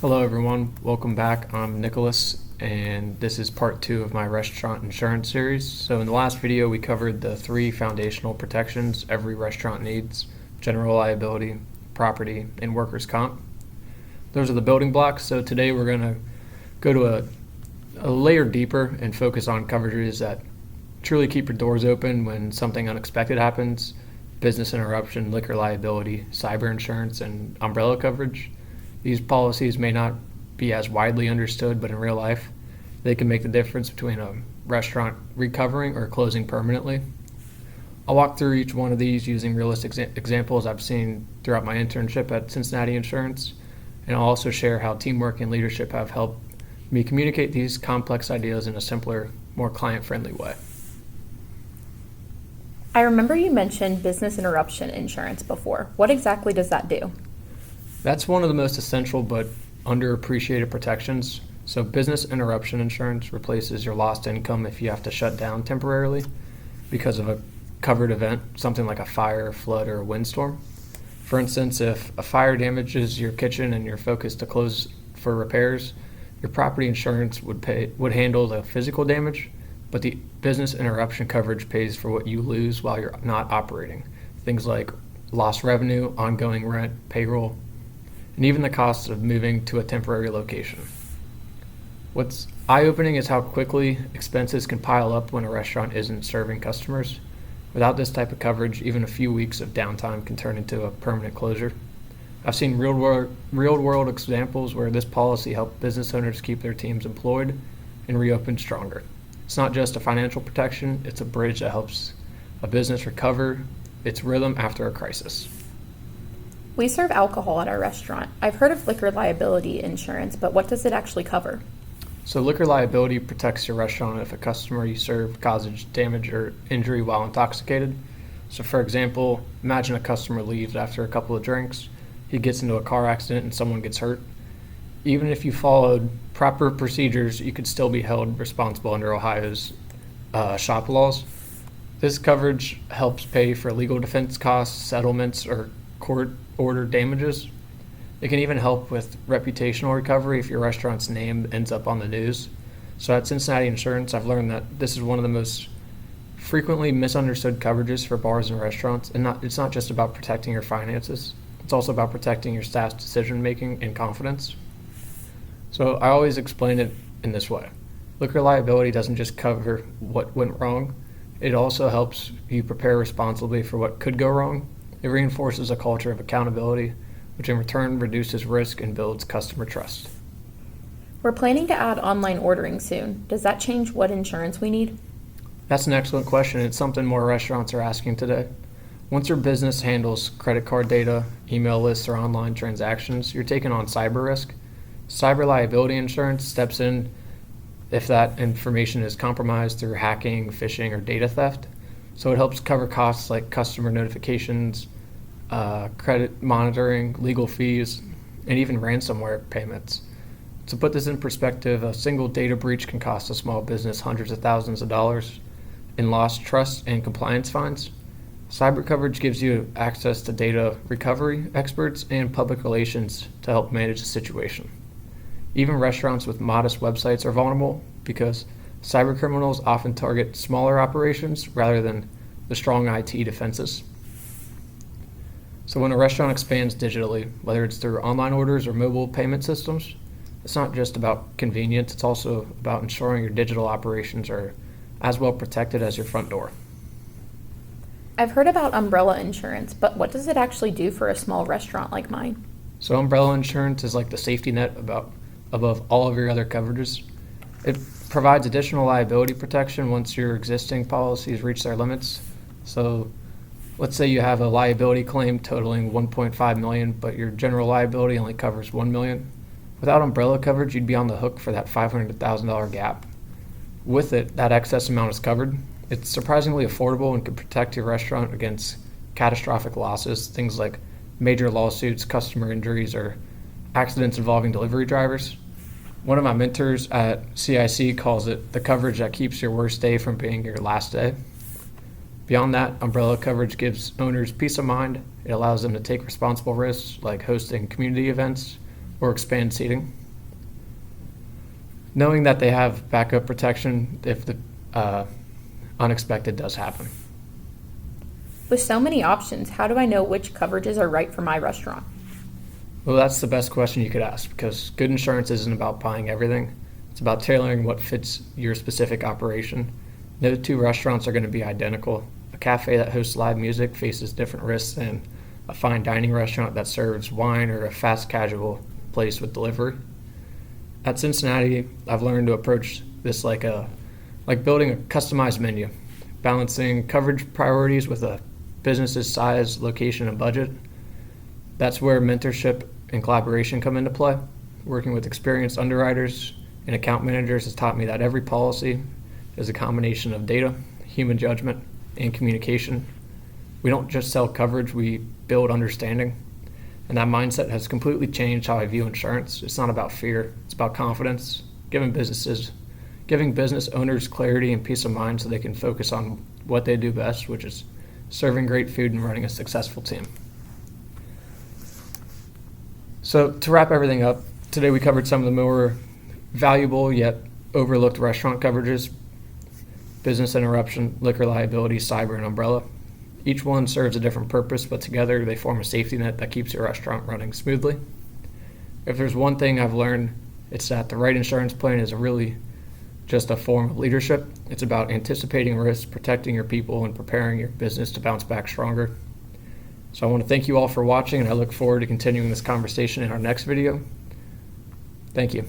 Hello, everyone. Welcome back. I'm Nicholas, and this is part 2 of my restaurant insurance series. So in the last video, we covered the 3 foundational protections every restaurant needs: general liability, property, and workers' comp. Those are the building blocks. So today we're going to go to a layer deeper and focus on coverages that truly keep your doors open when something unexpected happens: business interruption, liquor liability, cyber insurance, and umbrella coverage. These policies may not be as widely understood, but in real life, they can make the difference between a restaurant recovering or closing permanently. I'll walk through each one of these using realistic examples I've seen throughout my internship at Cincinnati Insurance, and I'll also share how teamwork and leadership have helped me communicate these complex ideas in a simpler, more client-friendly way. I remember you mentioned business interruption insurance before. What exactly does that do? That's one of the most essential but underappreciated protections. So business interruption insurance replaces your lost income if you have to shut down temporarily because of a covered event, something like a fire, flood, or a windstorm. For instance, if a fire damages your kitchen and you're focused to close for repairs, your property insurance would handle the physical damage, but the business interruption coverage pays for what you lose while you're not operating. Things like lost revenue, ongoing rent, payroll, and even the cost of moving to a temporary location. What's eye-opening is how quickly expenses can pile up when a restaurant isn't serving customers. Without this type of coverage, even a few weeks of downtime can turn into a permanent closure. I've seen real-world examples where this policy helped business owners keep their teams employed and reopen stronger. It's not just a financial protection, it's a bridge that helps a business recover its rhythm after a crisis. We serve alcohol at our restaurant. I've heard of liquor liability insurance, but what does it actually cover? So liquor liability protects your restaurant if a customer you serve causes damage or injury while intoxicated. So for example, imagine a customer leaves after a couple of drinks, he gets into a car accident and someone gets hurt. Even if you followed proper procedures, you could still be held responsible under Ohio's shop laws. This coverage helps pay for legal defense costs, settlements, or court-ordered damages. It can even help with reputational recovery if your restaurant's name ends up on the news. So at Cincinnati Insurance, I've learned that this is one of the most frequently misunderstood coverages for bars and restaurants, and it's not just about protecting your finances. It's also about protecting your staff's decision-making and confidence. So I always explain it in this way. Liquor liability doesn't just cover what went wrong, it also helps you prepare responsibly for what could go wrong. It reinforces a culture of accountability, which in return reduces risk and builds customer trust. We're planning to add online ordering soon. Does that change what insurance we need? That's an excellent question. It's something more restaurants are asking today. Once your business handles credit card data, email lists, or online transactions, you're taking on cyber risk. Cyber liability insurance steps in if that information is compromised through hacking, phishing, or data theft. So it helps cover costs like customer notifications, credit monitoring, legal fees, and even ransomware payments. To put this in perspective, a single data breach can cost a small business hundreds of thousands of dollars in lost trust and compliance fines. Cyber coverage gives you access to data recovery experts and public relations to help manage the situation. Even restaurants with modest websites are vulnerable because cyber criminals often target smaller operations rather than the strong IT defenses. So when a restaurant expands digitally, whether it's through online orders or mobile payment systems, it's not just about convenience, it's also about ensuring your digital operations are as well protected as your front door. I've heard about umbrella insurance, but what does it actually do for a small restaurant like mine? So umbrella insurance is like the safety net above all of your other coverages. It provides additional liability protection once your existing policies reach their limits. So let's say you have a liability claim totaling $1.5 million, but your general liability only covers $1 million. Without umbrella coverage, you'd be on the hook for that $500,000 gap. With it, that excess amount is covered. It's surprisingly affordable and can protect your restaurant against catastrophic losses, things like major lawsuits, customer injuries, or accidents involving delivery drivers. One of my mentors at CIC calls it the coverage that keeps your worst day from being your last day. Beyond that, umbrella coverage gives owners peace of mind. It allows them to take responsible risks like hosting community events or expand seating. Knowing that they have backup protection if the unexpected does happen. With so many options, how do I know which coverages are right for my restaurant? Well, that's the best question you could ask, because good insurance isn't about buying everything. It's about tailoring what fits your specific operation. No two restaurants are going to be identical. A cafe that hosts live music faces different risks than a fine dining restaurant that serves wine or a fast casual place with delivery. At Cincinnati, I've learned to approach this like building a customized menu, balancing coverage priorities with a business's size, location, and budget. That's where mentorship and collaboration come into play. Working with experienced underwriters and account managers has taught me that every policy is a combination of data, human judgment, and communication. We don't just sell coverage, we build understanding. And that mindset has completely changed how I view insurance. It's not about fear, it's about confidence, giving business owners clarity and peace of mind so they can focus on what they do best, which is serving great food and running a successful team. So to wrap everything up, today we covered some of the more valuable yet overlooked restaurant coverages: business interruption, liquor liability, cyber, and umbrella. Each one serves a different purpose, but together they form a safety net that keeps your restaurant running smoothly. If there's one thing I've learned, it's that the right insurance plan is really just a form of leadership. It's about anticipating risks, protecting your people, and preparing your business to bounce back stronger. So I want to thank you all for watching, and I look forward to continuing this conversation in our next video. Thank you.